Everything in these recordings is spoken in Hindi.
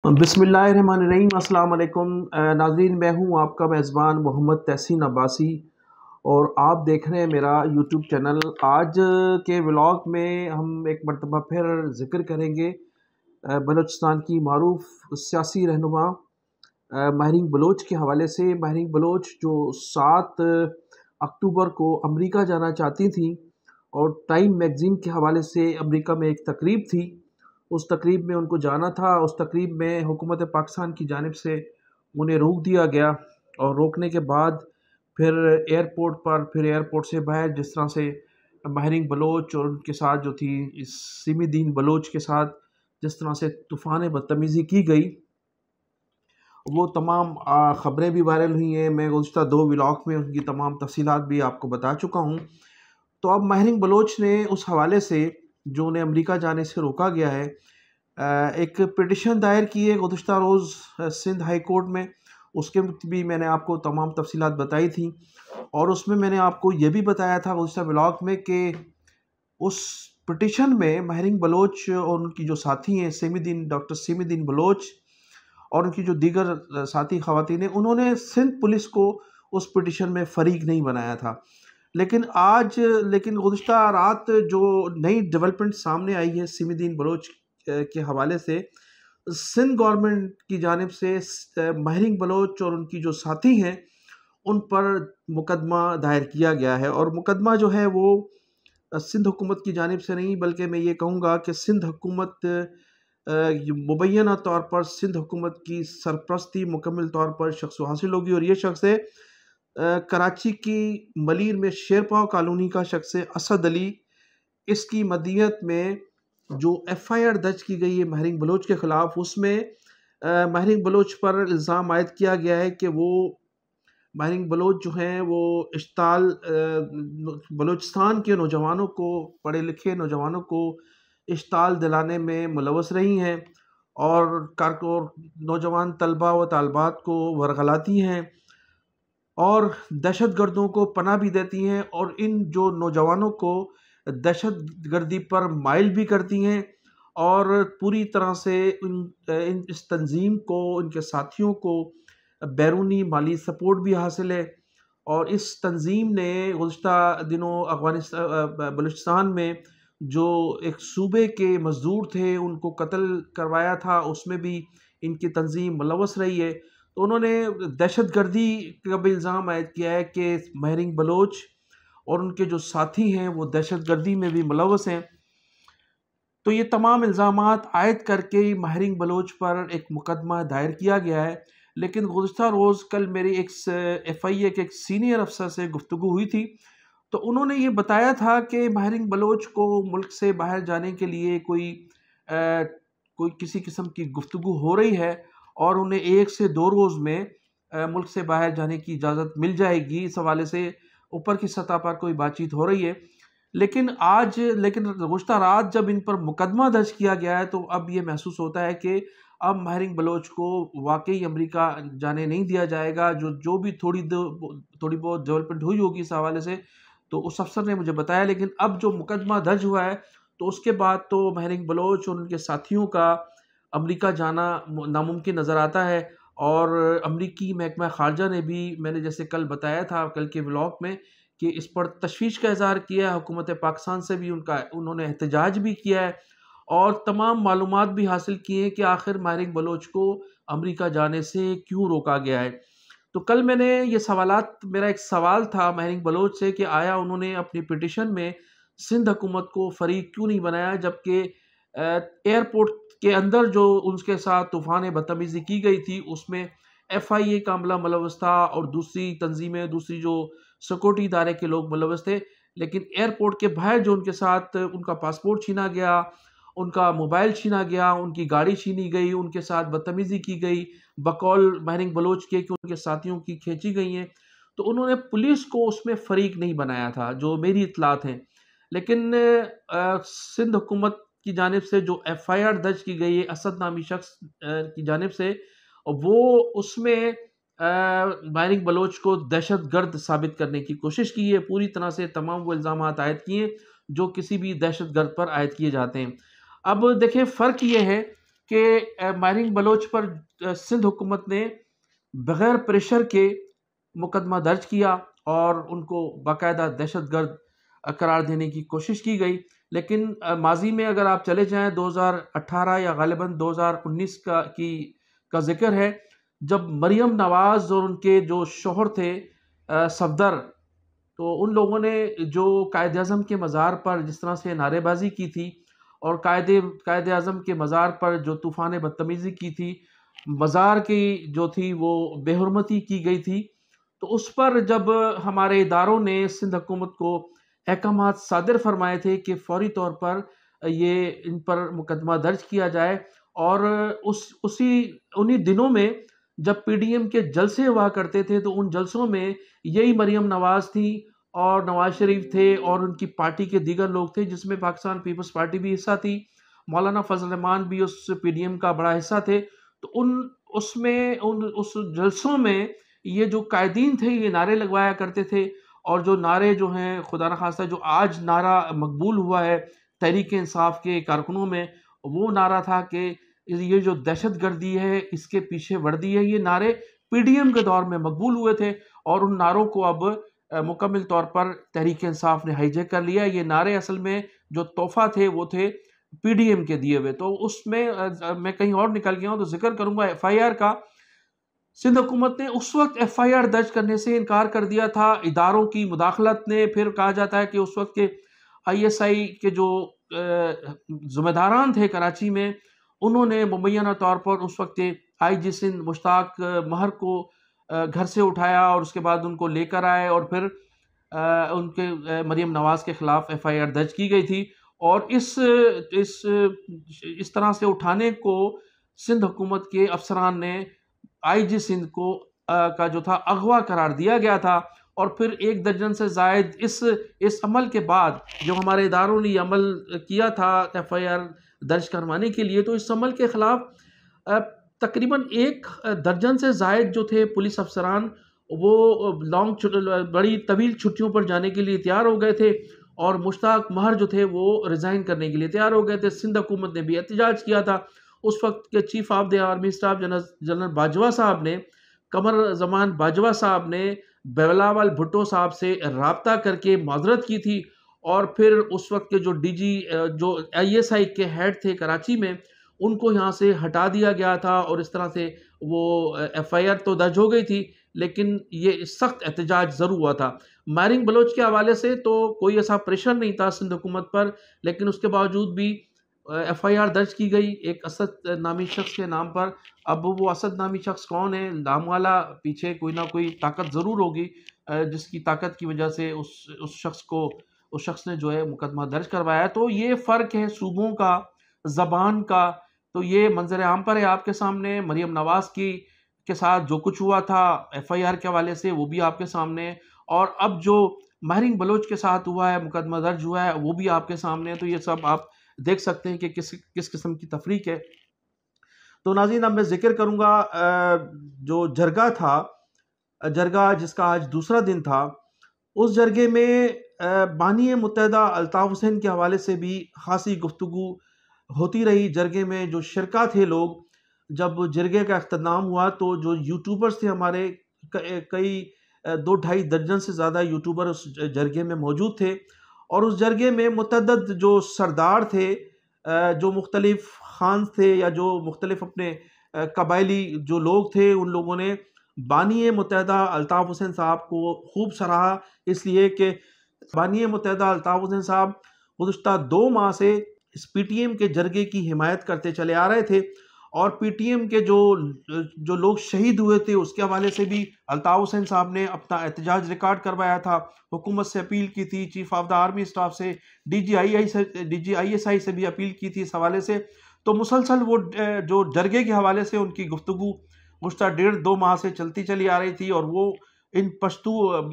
बिस्मिल्लाहिर्रहमानिर्रहीम। अस्सलाम वालेकुम नाज़रीन, मैं हूं आपका मेज़बान मोहम्मद तहसीन अब्बासी और आप देख रहे हैं मेरा यूट्यूब चैनल। आज के व्लॉग में हम एक मरतबा फिर ज़िक्र करेंगे बलूचिस्तान की मारूफ सियासी रहनुमा महरीन बलोच के हवाले से। महरीन बलोच जो 7 अक्टूबर को अमेरिका जाना चाहती थी और टाइम मैगज़ीन के हवाले से अमेरिका में एक तकरीब थी, उस तकरीब में उनको जाना था। उस तकरीब में हुकूमत पाकिस्तान की जानिब से उन्हें रोक दिया गया और रोकने के बाद फिर एयरपोर्ट से बाहर जिस तरह से महरीन बलोच और उनके साथ जो थी इस सिमीदीन बलोच के साथ जिस तरह से तूफ़ान बदतमीज़ी की गई, वो तमाम ख़बरें भी वायरल हुई हैं। मैं गुज़िश्ता 2 व्लॉग में उनकी तमाम तफ़सीलात भी आपको बता चुका हूँ। तो अब महरीन बलोच ने उस हवाले से जो उन्हें अमेरिका जाने से रोका गया है, एक पिटिशन दायर की है गुज़िश्ता रोज़ सिंध हाई कोर्ट में। उसके भी मैंने आपको तमाम तफ़सीलात बताई थी और उसमें मैंने आपको ये भी बताया था गुज़िश्ता व्लॉग में कि उस पिटिशन में महरीन बलोच और उनकी जो साथी हैं डॉक्टर सिमीदीन बलोच और उनकी जो दीगर साथी ख़वातीन हैं, उन्होंने सिंध पुलिस को उस पिटिशन में फ़रीक नहीं बनाया था। लेकिन गुज़िश्ता रात जो नई डेवलपमेंट सामने आई है सिमीदीन बलोच के हवाले से, सिंध गवर्नमेंट की जानिब से महरीन बलोच और उनकी जो साथी हैं उन पर मुकदमा दायर किया गया है। और मुकदमा जो है वो सिंध हुकूमत की जानिब से नहीं, बल्कि मैं ये कहूँगा कि सिंध हुकूमत मुबैना तौर पर सिंध हुकूमत की सरपरस्ती मुकम्मल तौर पर शख्स को हासिल होगी और ये शख्स है कराची की मलीर में शेरपाव कॉलोनी का शख्स है असद अली। इसकी मदीयत में जो एफआईआर दर्ज की गई है महरीन बलोच के ख़िलाफ़, उसमें महरीन बलोच पर इल्ज़ाम आयद किया गया है कि वो महरीन बलोच जो हैं वो बलूचिस्तान के नौजवानों को, पढ़े लिखे नौजवानों को इश्ताल दिलाने में मुलव्वस रही हैं और नौजवान तलबा व तालबात को वरगलाती हैं और दहशत गर्दों को पनाह भी देती हैं और इन जो नौजवानों को दहशत गर्दी पर माइल भी करती हैं और पूरी तरह से इस तंजीम को, इनके साथियों को बैरूनी माली सपोर्ट भी हासिल है। और इस तंजीम ने गुज़िश्ता दिनों बलूचिस्तान में जो एक सूबे के मज़दूर थे उनको कत्ल करवाया था, उसमें भी इनकी तंजीम मुलव्वस रही है। तो उन्होंने दहशत गर्दी का भी इल्ज़ाम आयद किया है कि महरीन बलोच और उनके जो साथी हैं वो दहशत गर्दी में भी मुलव्वस हैं। तो ये तमाम इल्ज़ामात आयद करके महरीन बलोच पर एक मुकदमा दायर किया गया है। लेकिन गुज़िश्ता रोज़ कल मेरी एक एफआईए के एक सीनियर अफसर से गुफ्तगू हुई थी, तो उन्होंने ये बताया था कि महरीन बलोच को मुल्क से बाहर जाने के लिए कोई किसी किस्म की गुफ्तगू हो रही है और उन्हें 1 से 2 रोज़ में मुल्क से बाहर जाने की इजाज़त मिल जाएगी। इस हवाले से ऊपर की सतह पर कोई बातचीत हो रही है। लेकिन गुज़िश्ता रात जब इन पर मुकदमा दर्ज किया गया है, तो अब ये महसूस होता है कि अब महरीन बलोच को वाकई अमेरिका जाने नहीं दिया जाएगा। जो भी थोड़ी बहुत डेवलपमेंट हुई होगी इस हवाले से, तो उस अफसर ने मुझे बताया। लेकिन अब जो मुकदमा दर्ज हुआ है, तो उसके बाद तो महरीन बलोच और उनके साथियों का अमेरिका जाना नामुमकिन नज़र आता है। और अमरीकी महकमा ख़ारजा ने भी, मैंने जैसे कल बताया था कल के व्लॉग में, कि इस पर तशवीश का इज़हार किया है। हुकूमत पाकिस्तान से भी उन्होंने एहतजाज भी किया है और तमाम मालूमात भी हासिल की हैं कि आखिर महरीन बलोच को अमेरिका जाने से क्यों रोका गया है। तो कल मेरा एक सवाल था महरीन बलोच से कि आया उन्होंने अपनी पिटिशन में सिंध हुकूमत को फरीक क्यों नहीं बनाया, जबकि एयरपोर्ट के अंदर जो उनके साथ तूफ़ान बदतमीज़ी की गई थी उसमें एफआईए का अमला मुलव्वस था और दूसरी तंजीमें, दूसरी जो सिक्योरिटी इदारे के लोग मुलव्वस थे। लेकिन एयरपोर्ट के बाहर जो उनके साथ उनका पासपोर्ट छीना गया, उनका मोबाइल छीना गया, उनकी गाड़ी छीनी गई, उनके साथ बदतमीज़ी की गई, बकौल महरीन बलोच के कि उनके साथियों की खींची गई हैं, तो उन्होंने पुलिस को उसमें फ़रीक नहीं बनाया था, जो मेरी इत्तलात हैं। लेकिन सिंध हुकूमत की जानिब से जो एफआईआर दर्ज की गई है असद नामी शख्स की जानिब से, वो उसमें महरीन बलोच को दहशतगर्द साबित करने की कोशिश की है। पूरी तरह से तमाम वो इल्ज़ामात आयद किए जो किसी भी दहशतगर्द पर आयद किए जाते हैं। अब देखें, फ़र्क ये है कि मारिंग बलोच पर सिंध हुकूमत ने बग़ैर प्रेशर के मुकदमा दर्ज किया और उनको बाकायदा दहशतगर्द करार देने की कोशिश की गई। लेकिन माजी में अगर आप चले जाएं 2018 या गालिबन 2019 का जिक्र है, जब मरियम नवाज़ और उनके जो शौहर थे सफदर, तो उन लोगों ने जो कायद-ए-आज़म के मज़ार पर जिस तरह से नारेबाजी की थी और कायद-ए-आज़म के मज़ार पर जो तूफ़ान बदतमीज़ी की थी, मज़ार की जो थी वो बेहुरमती की गई थी, तो उस पर जब हमारे इदारों ने सिंध हुकूमत को अहकामात सादिर फरमाए थे कि फ़ौरी तौर पर ये इन पर मुकदमा दर्ज किया जाए, और उन्हीं दिनों में जब पीडीएम के जलसे हुआ करते थे, तो उन जलसों में यही मरियम नवाज़ थी और नवाज शरीफ थे और उनकी पार्टी के दीगर लोग थे, जिसमें पाकिस्तान पीपल्स पार्टी भी हिस्सा थी। मौलाना फजल रहमान भी उस पीडीएम का बड़ा हिस्सा थे। तो उस जलसों में ये जो कायदीन थे ये नारे लगवाया करते थे, और जो नारे जो हैं खुदा न खास्ता जो आज नारा मकबूल हुआ है तहरीक इंसाफ के कारकुनों में, वो नारा था कि ये जो दहशतगर्दी है इसके पीछे वर्दी है। ये नारे पीडीएम के दौर में मकबूल हुए थे और उन नारों को अब मुकम्मल तौर पर तहरीक इंसाफ ने हाईजैक कर लिया। ये नारे असल में जो तोहफा थे वो थे पीडीएम के दिए हुए। तो उसमें मैं कहीं और निकल गया हूँ तो जिक्र करूंगा एफआईआर का। सिंध हुकूमत ने उस वक्त एफआईआर दर्ज करने से इनकार कर दिया था इदारों की मुदाखलत ने। फिर कहा जाता है कि उस वक्त के आईएसआई के जो ज़िम्मेदारान थे कराची में, उन्होंने मुबैना तौर पर उस वक्त के आईजी सिंध मुश्ताक महर को घर से उठाया और उसके बाद उनको लेकर आए और फिर उनके मरियम नवाज़ के ख़िलाफ़ एफआईआर दर्ज की गई थी। और इस तरह से उठाने को सिंध हुकूमत के अफसरान ने आईजी सिंध को का जो था अगवा करार दिया गया था। और फिर 1 दर्जन से ज़ायद इस अमल के बाद जो हमारे इदारों ने अमल किया था एफआईआर दर्ज करवाने के लिए, तो इस अमल के ख़िलाफ़ तकरीबन 1 दर्जन से ज़ायद जो थे पुलिस अफसरान, वो बड़ी तवील छुट्टियों पर जाने के लिए तैयार हो गए थे और मुश्ताक महर जो थे वो रिज़ाइन करने के लिए तैयार हो गए थे। सिंध हुकूमत ने भी एहतजाज किया था। उस वक्त के chief of the army staff general Bajwa साहब ने, कमर जमान बाजवा साहब ने बिलावल भुट्टो साहब से रब्ता करके माजरत की थी। और फिर उस वक्त के जो डीजी जो आईएसआई के हेड थे कराची में, उनको यहाँ से हटा दिया गया था और इस तरह से वो एफआईआर तो दर्ज हो गई थी, लेकिन ये सख्त एहतजाज ज़रूर हुआ था। मारिंग बलोच के हवाले से तो कोई ऐसा प्रेशर नहीं था सिंध हुकूमत पर, लेकिन उसके बावजूद भी एफआईआर दर्ज की गई एक असद नामी शख्स के नाम पर। अब वो असद नामी शख्स कौन है, नाम वाला पीछे कोई ना कोई ताकत ज़रूर होगी, जिसकी ताकत की वजह से उस शख्स ने जो है मुकदमा दर्ज करवाया है। तो ये फ़र्क है सूबों का, ज़बान का। तो ये मंजर आम पर है आपके सामने। मरियम नवाज़ के साथ जो कुछ हुआ था एफआईआर के हवाले से वो भी आपके सामने है, और अब जो मारिंग बलोच के साथ हुआ है, मुकदमा दर्ज हुआ है, वो भी आपके सामने है। तो ये सब आप देख सकते हैं कि किस किस्म की तफरीक है। तो नाज़रीन, अब मैं जिक्र करूँगा जो जरगा था, जरगा जिसका आज दूसरा दिन था, उस जरगे में बानी मुत्तहिदा अल्ताफ़ हुसैन के हवाले से भी खासी गुफ्तगू होती रही। जरगे में जो शिरका थे लोग, जब जरगे का अख्ताम हुआ तो जो यूट्यूबर्स थे हमारे, कई 2-2.5 दर्जन से ज़्यादा यूट्यूबर उस जरगे में मौजूद थे। और उस जरगे में मुतअद्दिद जो सरदार थे, जो मुख्तलिफ खान थे या जो मुख्तलिफ अपने कबायली जो लोग थे, उन लोगों ने बानी मुत्तहिदा अल्ताफ़ हुसैन साहब को खूब सराहा, इसलिए कि बानी मुत्तहिदा अल्ताफ़ हुसैन साहब गुज़श्ता 2 माह से इस पीटीएम के जरगे की हिमायत करते चले आ रहे थे। और पीटीएम के जो लोग शहीद हुए थे उसके हवाले से भी अल्ताफ़ हुसैन साहब ने अपना एहतजाज रिकॉर्ड करवाया था, हुकूमत से अपील की थी, chief of the army staff से, DGISI से भी अपील की थी इस हवाले से। तो मुसलसल वो जो जरगे के हवाले से उनकी गुफ्तगू गुज़श्ता 1.5-2 माह से चलती चली आ रही थी, और वो इन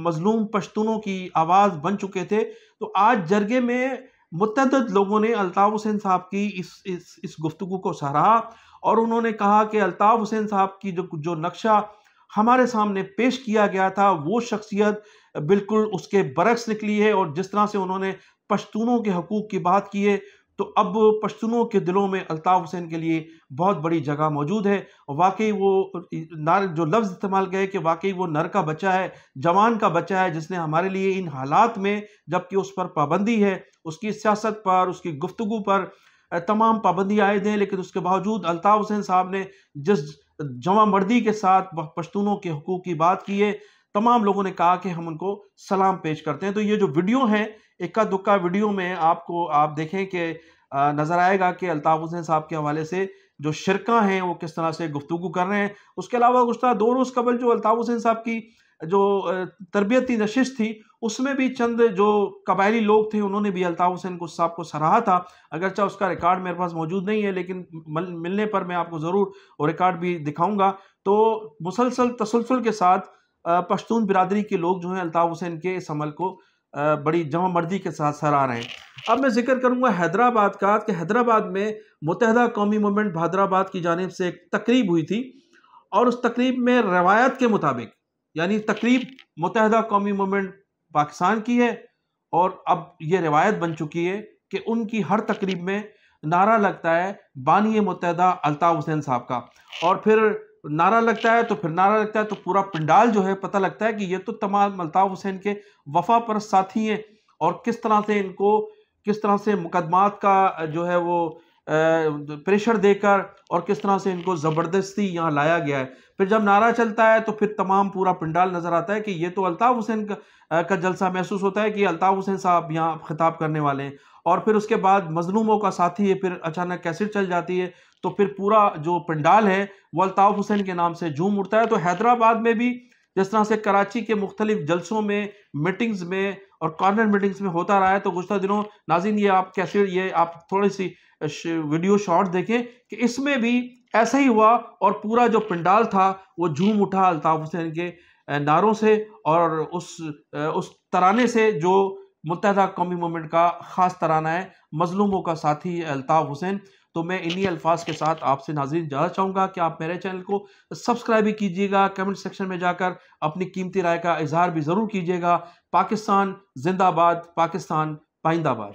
मजलूम पश्तूनों की आवाज़ बन चुके थे। तो आज जरगे में मुतअद्दिद लोगों ने अल्ताफ़ हुसैन साहब की इस गुफ्तगू को सराहा, और उन्होंने कहा कि अल्ताफ़ हुसैन साहब की जो नक्शा हमारे सामने पेश किया गया था, वो शख्सियत बिल्कुल उसके बरक्स निकली है। और जिस तरह से उन्होंने पश्तूनों के हकूक़ की बात की है, तो अब पश्तूनों के दिलों में अल्ताफ़ हुसैन के लिए बहुत बड़ी जगह मौजूद है। वाकई वो नर जो लफ्ज़ इस्तेमाल किया कि वाकई वो नर का बच्चा है, जवान का बच्चा है, जिसने हमारे लिए इन हालात में, जबकि उस पर पाबंदी है, उसकी सियासत पर, उसकी गुफ्तगू पर तमाम पाबंदी आयद हैं, लेकिन उसके बावजूद अल्ताफ़ हुसैन साहब ने जिस जवामर्दी के साथ पश्तूनों के हुकूक की बात की है, तमाम लोगों ने कहा कि हम उनको सलाम पेश करते हैं। तो ये जो वीडियो है, इक्का दुक्का वीडियो में आप देखें कि नज़र आएगा कि अल्ताफ़ हुसैन साहब के हवाले से जो शिरका हैं वो किस तरह से गुफ्तगू कर रहे हैं। उसके अलावा गुज़श्ता 2 रोज़ कबल जो अल्ताफ़ हुसैन साहब की जो तरबियती नशिश थी, उसमें भी चंद जो कबायली लोग थे उन्होंने भी अल्ताफ़ हुसैन साहब को सराहा था। अगरचे उसका रिकॉर्ड मेरे पास मौजूद नहीं है, लेकिन मिलने पर मैं आपको ज़रूर वो रिकॉर्ड भी दिखाऊँगा। तो मुसलसल तसलसल के साथ पश्तून बिरादरी के लोग जो हैं अल्ताफ़ हुसैन के इस अमल को बड़ी जवामर्दी के साथ सराह रहे हैं। अब मैं ज़िक्र करूँगा हैदराबाद का, कि हैदराबाद में मुत्तहिदा कौमी मूवमेंट हैदराबाद की जानिब से एक तकरीब हुई थी, और उस तकरीब में रवायत के मुताबिक, यानी तकरीब मुत्तहिदा कौमी मूवमेंट पाकिस्तान की है, और अब ये रिवायत बन चुकी है कि उनकी हर तकरीब में नारा लगता है बानी मुत्तहिदा अल्ताफ़ हुसैन साहब का, और फिर नारा लगता है तो फिर नारा लगता है तो पूरा पंडाल जो है पता लगता है कि ये तो तमाम अल्ताफ़ हुसैन के वफा पर साथी हैं, और किस तरह से मुकदमात का जो है वो प्रेशर देकर और किस तरह से इनको ज़बरदस्ती यहाँ लाया गया है। फिर जब नारा चलता है तो फिर तमाम पूरा पंडाल नज़र आता है कि ये तो अल्ताफ़ हुसैन का जलसा महसूस होता है कि अल्ताफ़ हुसैन साहब यहाँ खिताब करने वाले हैं। और फिर उसके बाद मज़लूमों का साथी है, फिर अचानक कैसेट चल जाती है, तो फिर पूरा जो पंडाल है वो अल्ताफ़ हुसैन के नाम से झूम उठता है। तो हैदराबाद में भी जिस तरह से कराची के मुख्तलिफ जलसों में, मीटिंग्स में और कॉर्नर मीटिंग्स में होता रहा है, तो गुज़श्ता दिनों नाज़रीन ये आप थोड़ी सी वीडियो शॉर्ट देखें कि इसमें भी ऐसा ही हुआ, और पूरा जो पंडाल था वो झूम उठा अल्ताफ़ हुसैन के नारों से और उस तराने से जो मुत्तहिदा कौमी मूवमेंट का ख़ास तराना है, मज़लूमों का साथी है अल्ताफ़ हुसैन। तो मैं इन्हीं अल्फाज के साथ आपसे नाज़रीन जाना चाहूँगा कि आप मेरे चैनल को सब्सक्राइब भी कीजिएगा, कमेंट सेक्शन में जाकर अपनी कीमती राय का इज़हार भी ज़रूर कीजिएगा। पाकिस्तान ज़िंदाबाद, पाकिस्तान पाइंदाबाद।